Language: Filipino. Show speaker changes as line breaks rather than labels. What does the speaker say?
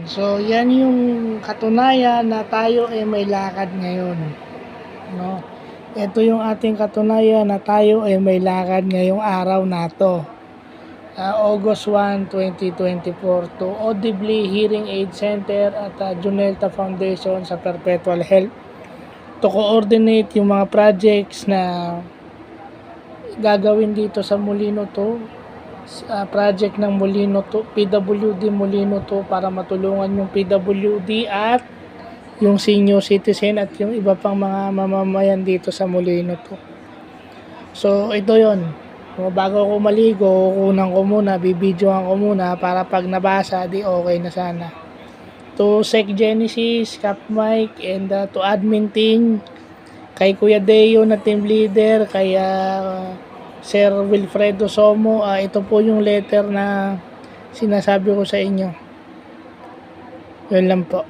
So, yan yung katunayan na tayo ay may lakad ngayon. No? Ito yung ating katunayan na tayo ay may lakad ngayong araw na to. August 1, 2024 to Audibly Hearing Aid Center at Junelta Foundation sa Perpetual Health to coordinate yung mga projects na gagawin dito sa Molino to. Project ng Molino to, PWD Molino to, para matulungan yung PWD at yung senior citizen at yung iba pang mga mamamayan dito sa Molino to. So ito yon. Bago ako maligo, kukunan ko muna, bibidyohan ko muna para pag nabasa, di okay na sana. To Sec Genesis, Cap Mike, and to admin team, kay Kuya Deo na team leader, kay Sir Wilfredo Somo, ito po yung letter na sinasabi ko sa inyo. Yun lang po.